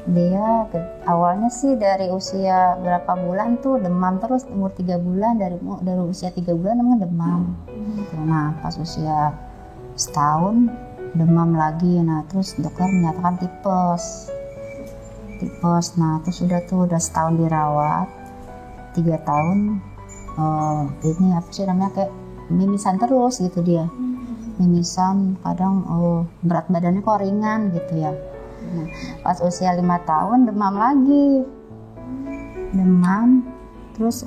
Dia awalnya sih dari usia berapa bulan tuh demam terus, umur 3 bulan, dari usia 3 bulan emang demam. Nah pas usia setahun demam lagi, nah terus dokter menyatakan tipes. Nah terus udah setahun dirawat, 3 tahun ini apa sih namanya, kayak mimisan terus gitu dia. Mimisan, kadang berat badannya kok ringan gitu ya. Nah, pas usia 5 tahun demam lagi, terus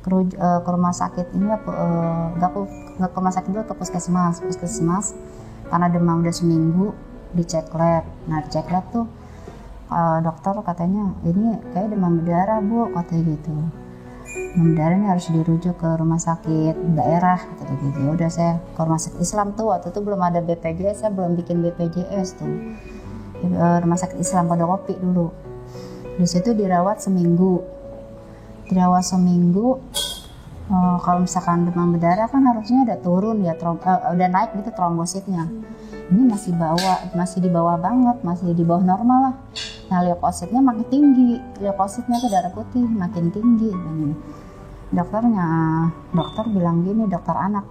ke rumah sakit ini nggak ke rumah sakit dulu, ke puskesmas karena demam udah seminggu, dicek lab. Nah dicek lab tuh dokter katanya ini kayak demam berdarah bu, katanya gitu. Demam berdarah ini harus dirujuk ke rumah sakit daerah, katanya gitu. Udah saya ke rumah sakit Islam tuh, waktu itu belum ada BPJS, saya belum bikin BPJS tuh. Rumah sakit Islam Pondokopi dulu. Di situ dirawat seminggu. Kalau misalkan demam berdarah kan harusnya udah turun ya, udah naik gitu trombositnya. Ini masih di bawah banget, masih di bawah normal lah. Nah leukositnya makin tinggi, leukositnya tuh darah putih makin tinggi. Dan dokter bilang gini, dokter anak,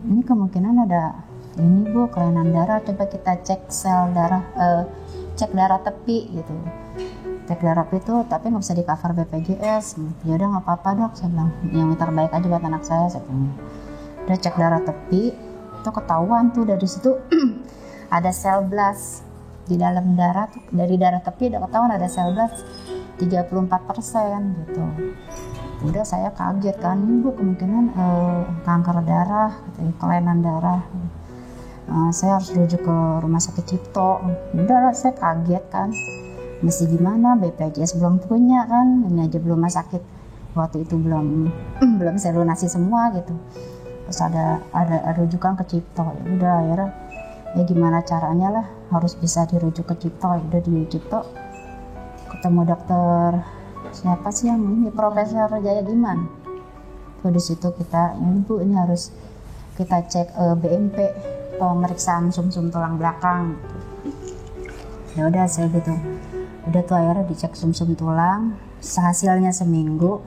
ini kemungkinan ada ini bu, kelainan darah, coba kita cek sel darah, cek darah tepi gitu. Cek darah itu tapi nggak bisa di cover BPJS. Ya udah nggak apa-apa dok, saya bilang yang terbaik aja buat anak saya bilang. Udah cek darah tepi, itu ketahuan tuh dari situ ada sel blast di dalam darah tuh, dari darah tepi udah ketahuan ada sel blast 34% gitu. Udah saya kaget kan, ibu kemungkinan kanker darah, gitu, kelainan darah. Saya harus rujuk ke rumah sakit Cipto. Udah saya kaget kan, mesti gimana, BPJS belum punya kan, ini aja belum rumah sakit waktu itu belum saya lunasi semua gitu. Terus ada rujukan ke Cipto. Ya udah akhirnya ya gimana caranya lah, harus bisa dirujuk ke Cipto. Udah di Cipto ketemu dokter siapa sih yang ini, Profesor Jaya Diman. Tuh di situ kita, ibu ini harus kita cek BMP, pemeriksaan sumsum tulang belakang. Ya udah saya gitu. Udah tuh akhirnya dicek sumsum tulang, hasilnya seminggu.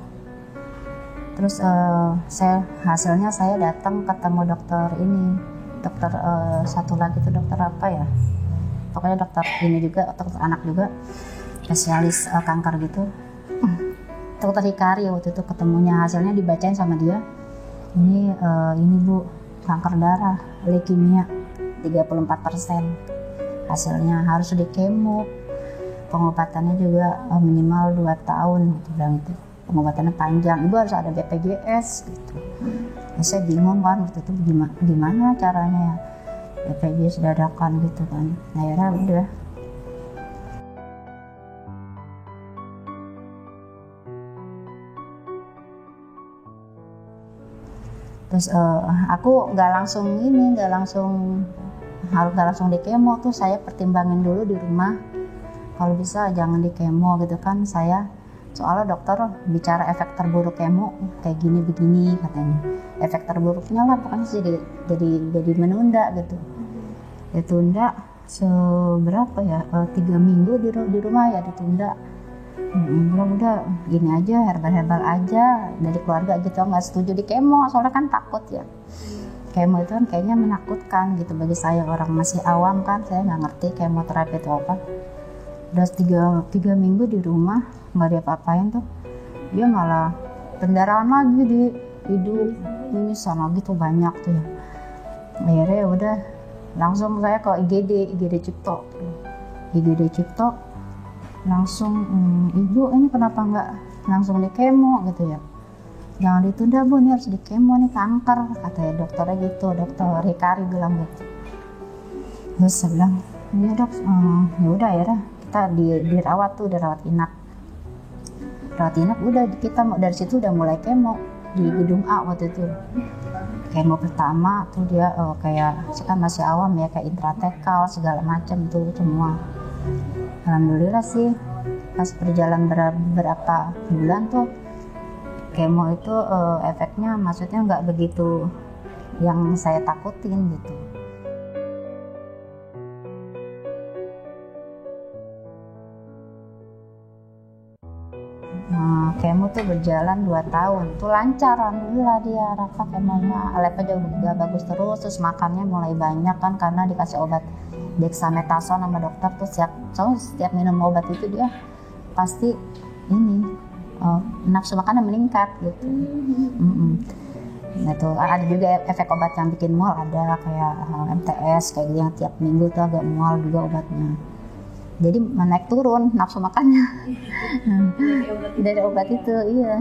Terus hasilnya saya datang ketemu dokter ini, dokter satu lagi tuh dokter apa ya, pokoknya dokter ini juga, dokter anak juga, spesialis kanker gitu. Dokter Hikari waktu itu ketemunya, hasilnya dibacain sama dia, ini bu, kanker darah, leukemia 34%. Hasilnya harus di kemo, pengobatannya juga minimal 2 tahun gitu, bilang itu pengobatannya panjang, ibu harus ada BPJS gitu. Nah, saya bingung kan waktu itu gimana caranya ya, BPJS dadakan gitu kan. Nah akhirnya udah terus aku nggak langsung di kemo tuh, saya pertimbangin dulu di rumah, kalau bisa jangan di kemo gitu kan. Saya soalnya dokter bicara efek terburuk kemo kayak gini begini katanya, efek terburuknya lah pokoknya jadi menunda gitu, ditunda seberapa ya, 3 minggu di rumah ya ditunda. Udah gini aja, herbal aja dari keluarga gitu, nggak setuju di kemo soalnya kan takut ya, kemo itu kan kayaknya menakutkan gitu bagi saya, orang masih awam kan, saya nggak ngerti kemoterapi itu apa. Udah 3 minggu di rumah nggak diapa-apain tuh, dia malah pendarahan lagi di hidung, ini sama gitu banyak tuh ya. Akhirnya udah langsung saya ke IGD Cipto langsung, ibu ini kenapa nggak langsung di kemo gitu ya, jangan ditunda bu, ini harus di kemo nih, kanker katanya dokternya gitu, dokter Hikari bilang gitu. Terus saya bilang iya dok, ya udah akhirnya kita dirawat inap, udah kita dari situ udah mulai kemo di gedung A waktu itu. Kemo pertama tuh dia kayak kan masih awam ya, kayak intratekal segala macam tuh semua. Alhamdulillah sih pas berjalan berapa bulan tuh kemo itu efeknya maksudnya nggak begitu yang saya takutin gitu. Nah, kemo tuh berjalan 2 tahun, tuh lancar, alhamdulillah dia Rafa kemonya, labnya udah bagus terus makannya mulai banyak kan karena dikasih obat dexamethasone sama dokter tuh setiap minum obat itu dia pasti ini nafsu makannya meningkat gitu. Nah tuh ada juga efek obat yang bikin mual, ada kayak MTS kayak gitu yang tiap minggu tuh agak mual juga obatnya. Jadi naik turun nafsu makannya dari obat itu, iya.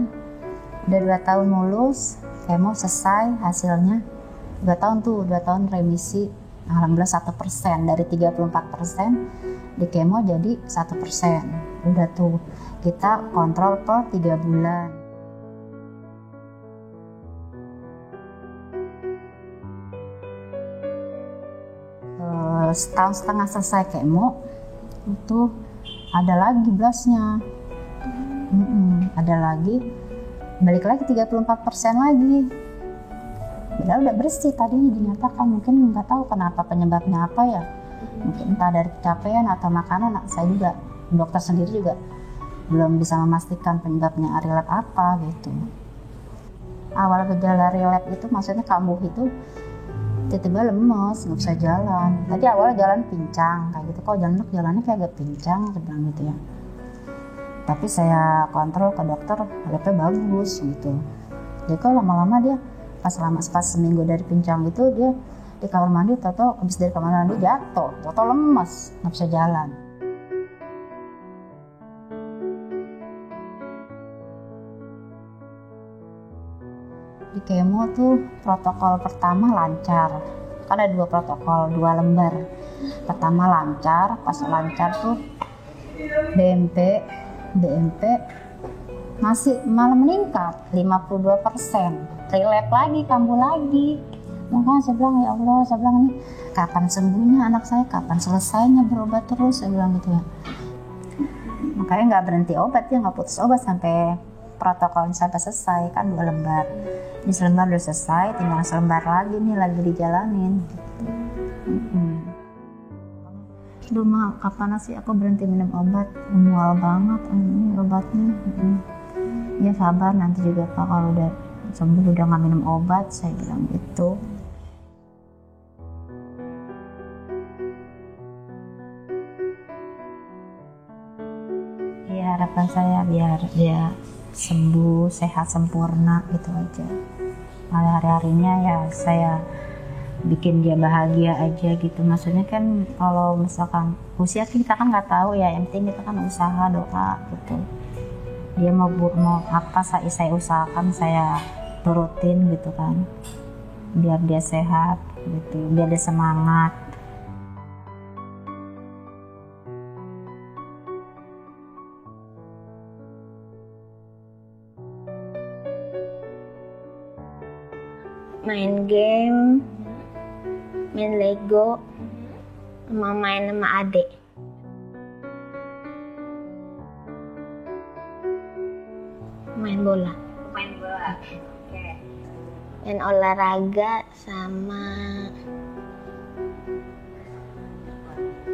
Udah 2 tahun lulus, kemo selesai hasilnya 2 tahun remisi, alhamdulillah 1% dari 34% di kemo jadi 1%. Udah tuh kita kontrol per 3 bulan. Setahun setengah selesai kemo itu ada lagi blasnya, ada lagi, balik lagi 34% lagi. Udah bersih tadinya dinyatakan, mungkin nggak tahu kenapa penyebabnya apa ya, mungkin entah dari kecapean atau makanan. Saya juga, dokter sendiri juga belum bisa memastikan penyebabnya relap apa gitu. Awal gejala relap itu maksudnya kambuh itu tiba-tiba lemes, nggak bisa jalan. Tadi awalnya jalan pincang kayak gitu, kok jalannya kayak agak pincang, saya bilang gitu ya. Tapi saya kontrol ke dokter, labnya bagus gitu. Jadi kok lama-lama dia pas seminggu dari pincang itu dia di kamar mandi, habis dari kamar mandi jatuh, lemes, nggak bisa jalan. Di kemo tuh protokol pertama lancar, kan ada 2 protokol, 2 lembar. Pertama lancar, pas lancar tuh BMP masih malah meningkat 52%, relap lagi, kambuh lagi. Makanya saya bilang, ya Allah, saya bilang ini kapan sembuhnya anak saya, kapan selesainya berobat terus, saya bilang gitu ya. Makanya nggak berhenti obat, dia nggak putus obat sampai protokolnya sampai selesai, kan 2 lembar. Ini selembar udah selesai, tinggal selembar lagi nih, lagi dijalanin. Duh Ma, kapan sih aku berhenti minum obat? Mual banget ini obatnya. Ya sabar, nanti juga Pak kalau udah sembuh udah nggak minum obat, saya bilang gitu. Ya harapan saya biar dia sembuh, sehat sempurna gitu aja. Hari-harinya ya saya bikin dia bahagia aja gitu. Maksudnya kan kalau misalkan usia kita kan nggak tahu ya, yang penting kita kan usaha, doa gitu. Dia mau apa saya usahakan, saya turutin gitu kan, biar dia sehat gitu, biar dia semangat. Main game, main Lego, sama main sama adik. Main bola. Oke. Main olahraga sama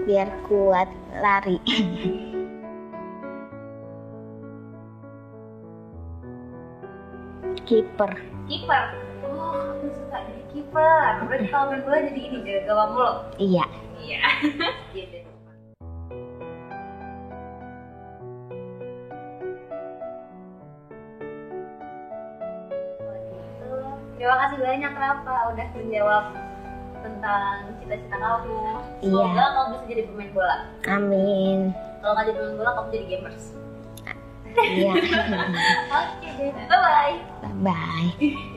biar kuat lari. Kiper. Oh, aku suka jadi kiper. Berarti kalau main bola jadi ini, jaga gawang mulu. Iya. Iya. Gitu. Terima kasih banyak Rafa udah menjawab tentang cita-cita kamu. Semoga Iya. kamu bisa jadi pemain bola. Amin. Kalau nggak jadi pemain bola, kamu jadi gamers. Iya. Oke deh, bye-bye. Bye.